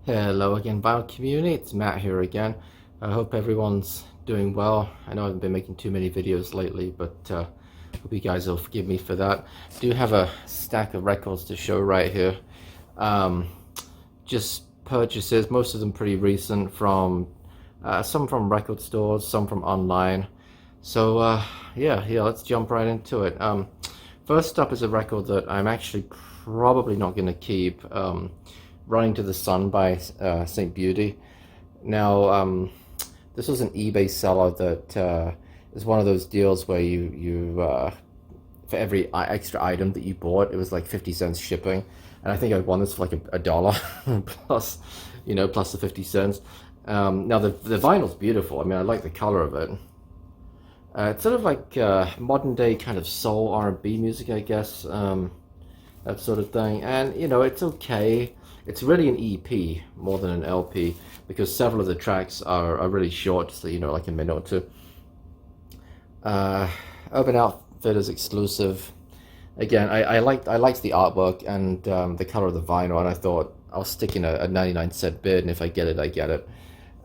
Hello again, Vinyl community. It's Matt here again. I hope everyone's doing well. I know I haven't been making too many videos lately, but hope you guys will forgive me for that. I do have a stack of records to show right here. Um, just purchases, most of them pretty recent, from some from record stores, some from online. So yeah, let's jump right into it. First up is a record that I'm actually probably not going to keep. Running to the Sun by St. Beauty. Now, this was an eBay seller that is one of those deals where you for every extra item that you bought, it was like 50 cents shipping, and I think I won this for like a dollar plus, plus the 50 cents. Now the vinyl's beautiful. I mean, I like the color of it. It's sort of like modern day kind of soul R&B music, I guess, that sort of thing. And it's okay. It's really an EP more than an LP because several of the tracks are really short, so like a minute or two. Urban Outfitters exclusive. Again, I liked the artwork and the color of the vinyl, and I thought I'll stick in a 99-cent bid, and if I get it, I get it,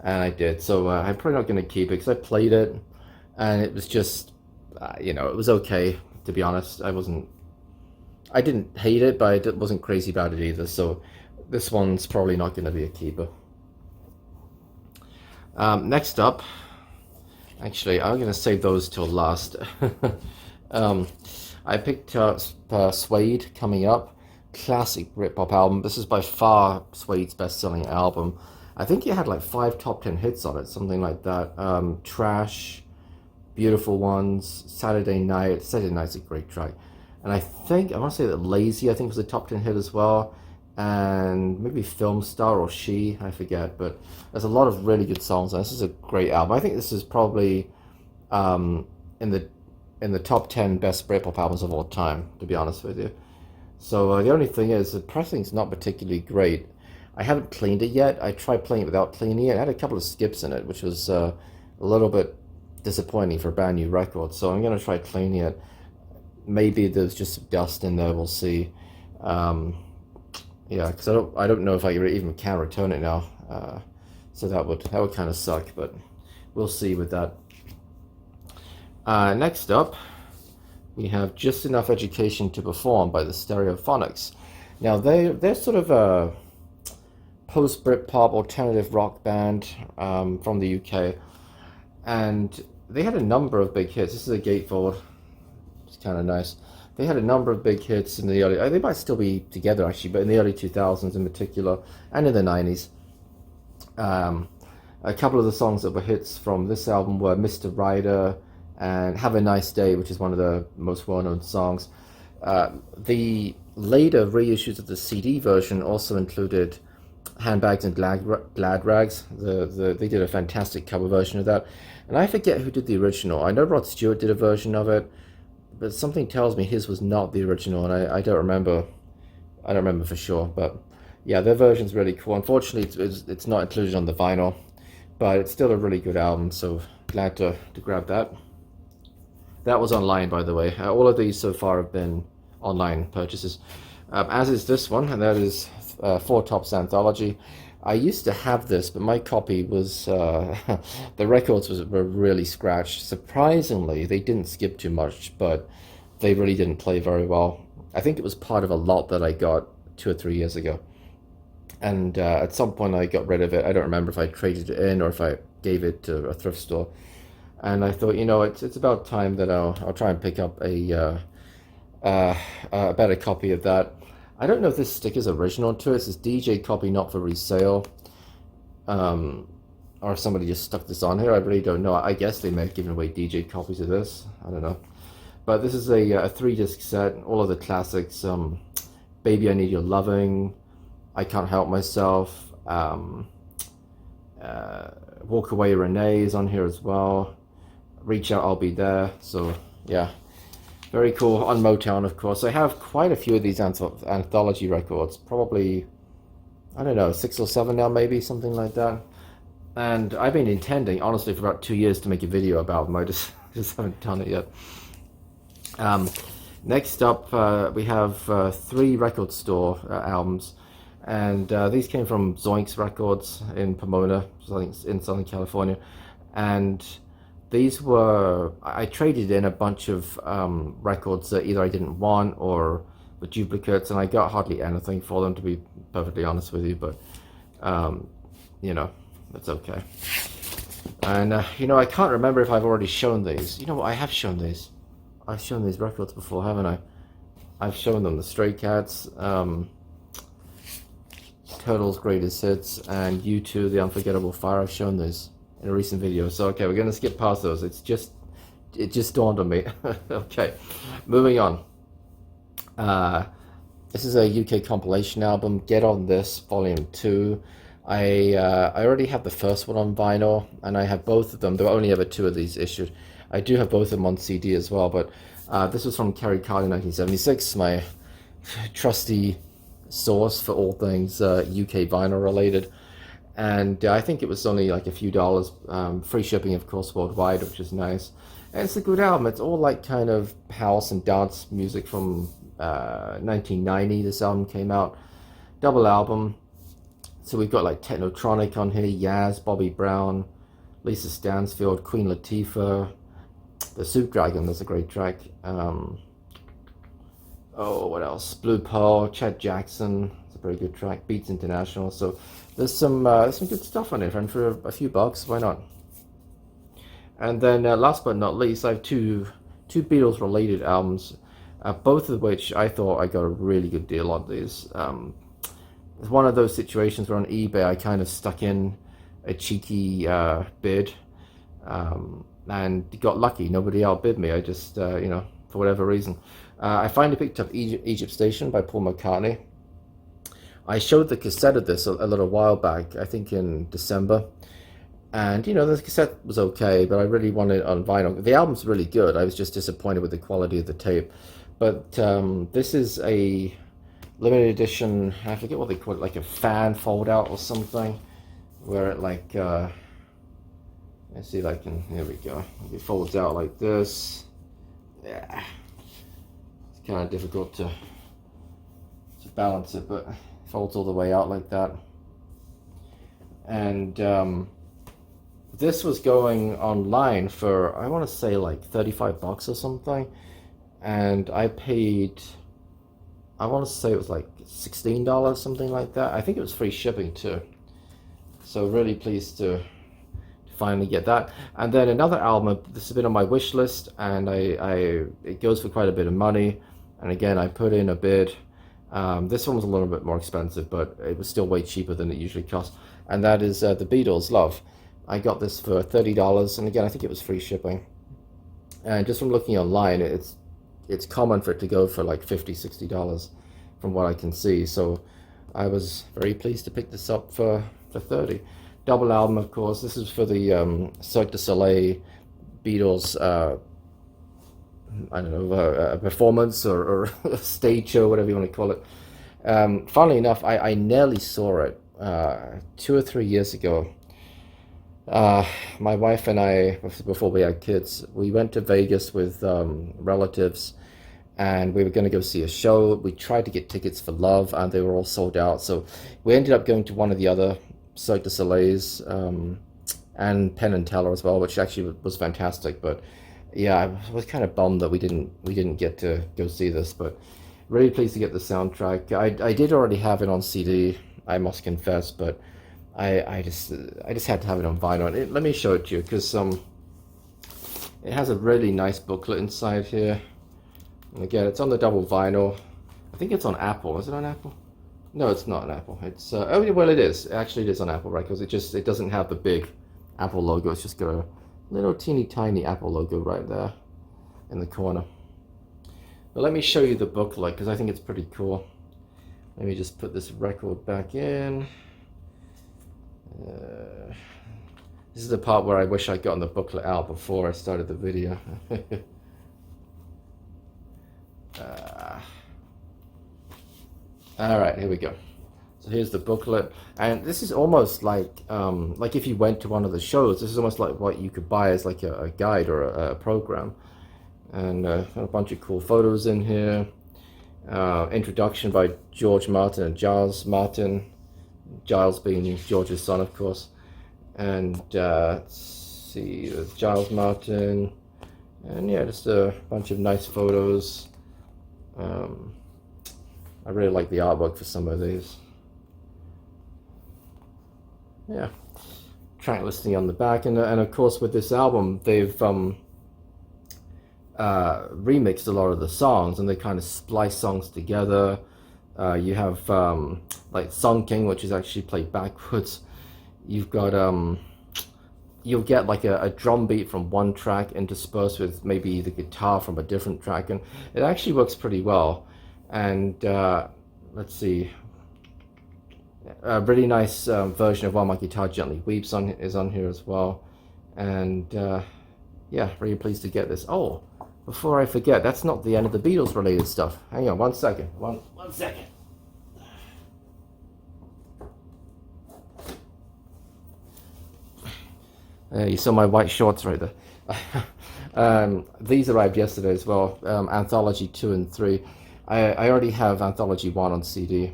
and I did. So I'm probably not going to keep it because I played it, and it was just, it was okay, to be honest. I didn't hate it, but I wasn't crazy about it either. So this one's probably not going to be a keeper. Next up, actually, I'm going to save those till last. I picked Suede Coming Up, classic Britpop album. This is by far Suede's best-selling album. I think it had like 5 top 10 hits on it, something like that. Trash, Beautiful Ones, Saturday Night. Saturday Night's a great track. And I want to say that Lazy, I think, was a top 10 hit as well. And maybe Film Star or She, I forget. But there's a lot of really good songs. And this is a great album. I think this is probably in the top 10 best Britpop albums of all time, to be honest with you. So the only thing is, the pressing's not particularly great. I haven't cleaned it yet. I tried playing it without cleaning it. It had a couple of skips in it, which was a little bit disappointing for a brand new record. So I'm going to try cleaning it. Maybe there's just some dust in there. We'll see. Yeah, because I don't know if I even can return it now. So that would kind of suck, but we'll see with that. Next up, we have Just Enough Education to Perform by the Stereophonics. Now they're sort of a post Britpop alternative rock band from the UK, and they had a number of big hits. This is a gatefold. It's kind of nice. They had a number of big hits in the early. They might still be together actually, but in the early 2000s in particular, and in the 90s. A couple of the songs that were hits from this album were Mr. Rider and Have a Nice Day, which is one of the most well-known songs. The later reissues of the CD version also included Handbags and Glad Rags. They did a fantastic cover version of that. And I forget who did the original. I know Rod Stewart did a version of it, but something tells me his was not the original, and I don't remember. I don't remember for sure, but yeah, their version's really cool. Unfortunately, it's not included on the vinyl, but it's still a really good album, so glad to grab that. That was online, by the way. All of these so far have been online purchases, as is this one, and that is Four Tops Anthology. I used to have this, but my copy was, the records were really scratched. Surprisingly, they didn't skip too much, but they really didn't play very well. I think it was part of a lot that I got 2 or 3 years ago. And at some point I got rid of it. I don't remember if I traded it in or if I gave it to a thrift store. And I thought, it's about time that I'll try and pick up a better copy of that. I don't know if this sticker's original to it. It says DJ copy not for resale. Or somebody just stuck this on here. I really don't know. I guess they may have given away DJ copies of this. I don't know. But this is a 3-disc set. All of the classics. Baby I Need Your Loving. I Can't Help Myself. Walk Away Renee is on here as well. Reach Out I'll Be There. So yeah. Very cool. On Motown, of course. I have quite a few of these anthology records. Probably, I don't know, 6 or 7 now, maybe, something like that. And I've been intending, honestly, for about 2 years to make a video about them. I just haven't done it yet. Next up, we have 3 record store albums. And these came from Zoinks Records in Pomona, I think it's in Southern California. And these were, I traded in a bunch of records that either I didn't want or were duplicates, and I got hardly anything for them, to be perfectly honest with you, but you know, that's okay. And you know, I can't remember if I've already shown these. You know what, I have shown these. I've shown these records before, haven't I? I've shown them the Stray Cats, Turtles' Greatest Hits, and U2, The Unforgettable Fire. I've shown these in a recent video. So okay, we're gonna skip past those. It just dawned on me. Okay, moving on. This is a UK compilation album, Get On This, Volume 2. I already have the first one on vinyl, and I have both of them. There were only ever 2 of these issued. I do have both of them on CD as well, but this was from Kerry Carr in 1976, my trusty source for all things UK vinyl related. And I think it was only like a few dollars, free shipping of course worldwide, which is nice. And it's a good album. It's all like kind of house and dance music from 1990. This album came out, double album. So we've got like Technotronic on here, Yaz, Bobby Brown, Lisa Stansfield, Queen Latifah, The Soup Dragon, that's a great track. Oh, what else? Blue Pearl, Chet Jackson, it's a very good track. Beats International. So there's some good stuff on it, and for a few bucks, why not? And then last but not least, I have two Beatles related albums, both of which I thought I got a really good deal on these. It's one of those situations where on eBay I kind of stuck in a cheeky bid and got lucky. Nobody outbid me. I just, you know, for whatever reason. I finally picked up Egypt Station by Paul McCartney. I showed the cassette of this a little while back, I think in December. And, you know, the cassette was okay, but I really wanted it on vinyl. The album's really good. I was just disappointed with the quality of the tape. But this is a limited edition, I forget what they call it, like a fan fold out or something, where it like, let's see if I can, here we go. It folds out like this. Yeah, it's kind of difficult to balance it, but it folds all the way out like that. And this was going online for, I want to say like 35 bucks or something, and I paid, I want to say it was like $16, something like that. I think it was free shipping too. So really pleased to finally get that. And then another album, this has been on my wish list, and it goes for quite a bit of money. And again, I put in a bid. This one was a little bit more expensive, but it was still way cheaper than it usually costs. And that is the Beatles Love. I got this for $30, and again, I think it was free shipping. And just from looking online, it's common for it to go for like $50, $60 from what I can see. So I was very pleased to pick this up for $30. Double album, of course. This is for the Cirque du Soleil Beatles, I don't know, a performance or a stage show, whatever you want to call it. Funnily enough, I nearly saw it 2 or 3 years ago. My wife and I, before we had kids, we went to Vegas with relatives, and we were going to go see a show. We tried to get tickets for Love, and they were all sold out. So we ended up going to one of the other Cirque du Soleil's, and Penn and Teller as well, which actually was fantastic. But yeah, I was kind of bummed that we didn't get to go see this. But really pleased to get the soundtrack. I did already have it on CD, I must confess, but I just had to have it on vinyl. Let me show it to you, because it has a really nice booklet inside here. And again, it's on the double vinyl. I think it's on Apple. Is it on Apple? No, it's not on Apple. It's oh well, it is. Actually, it is on Apple Records. It doesn't have the big Apple logo. It's just got a little teeny tiny Apple logo right there in the corner. But let me show you the booklet, because I think it's pretty cool. Let me just put this record back in. This is the part where I wish I'd gotten the booklet out before I started the video. All right, here we go. So here's the booklet, and this is almost like if you went to one of the shows, this is almost like what you could buy as like a guide or a program. And got a bunch of cool photos in here. Introduction by George Martin and Giles Martin, Giles being George's son, of course. And let's see, there's Giles Martin, and yeah, just a bunch of nice photos. I really like the artwork for some of these. Yeah, track listing on the back, and of course with this album they've remixed a lot of the songs, and they kind of splice songs together. You have like Song King, which is actually played backwards. You've got you'll get like a drum beat from one track interspersed with maybe the guitar from a different track, and it actually works pretty well. And let's see, a really nice version of While My Guitar Gently Weeps is on here as well. And yeah, really pleased to get this. Oh, before I forget, that's not the end of the Beatles related stuff. Hang on one second. One second. You saw my white shorts right there. These arrived yesterday as well. Anthology 2 and 3. I already have Anthology 1 on CD.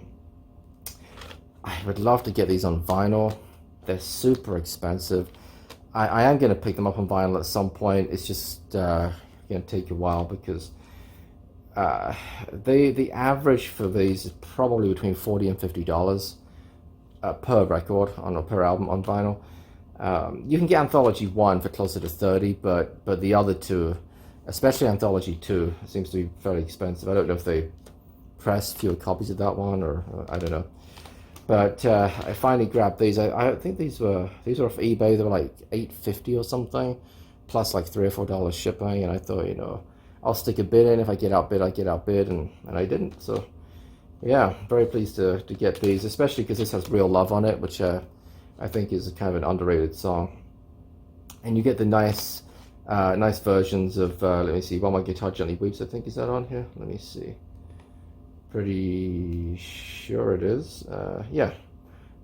I would love to get these on vinyl. They're super expensive. I am going to pick them up on vinyl at some point. It's just going to take a while because the average for these is probably between $40 and $50 per record or per album on vinyl. You can get Anthology 1 for closer to 30, but the other two, especially Anthology 2, seems to be fairly expensive. I don't know if they pressed fewer copies of that one, or I don't know. But I finally grabbed these. I think these were off eBay. They were like $8.50 or something, plus like $3 or $4 shipping. And I thought, you know, I'll stick a bid in. If I get outbid, I get outbid, and I didn't. So yeah, very pleased to get these, especially because this has Real Love on it, which I think is kind of an underrated song. And you get the nice versions of let me see, While My Guitar Gently Weeps. I think, is that on here? Let me see. Pretty sure it is. Yeah,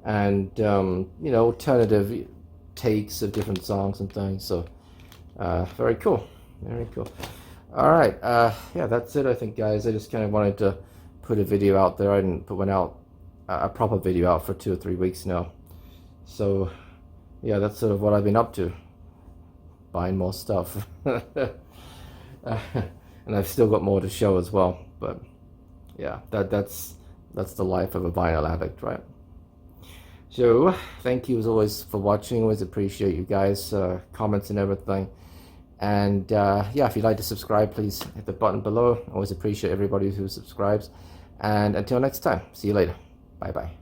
and you know, alternative takes of different songs and things. So very cool, very cool. All right, yeah, that's it, I think, guys. I just kind of wanted to put a video out there. I didn't put one out, a proper video out, for 2 or 3 weeks now. So yeah, that's sort of what I've been up to, buying more stuff. And I've still got more to show as well, but yeah, that's the life of a vinyl addict, right? So thank you as always for watching. Always appreciate you guys, comments and everything. And yeah, if you'd like to subscribe, please hit the button below. Always appreciate everybody who subscribes. And until next time, see you later. Bye bye.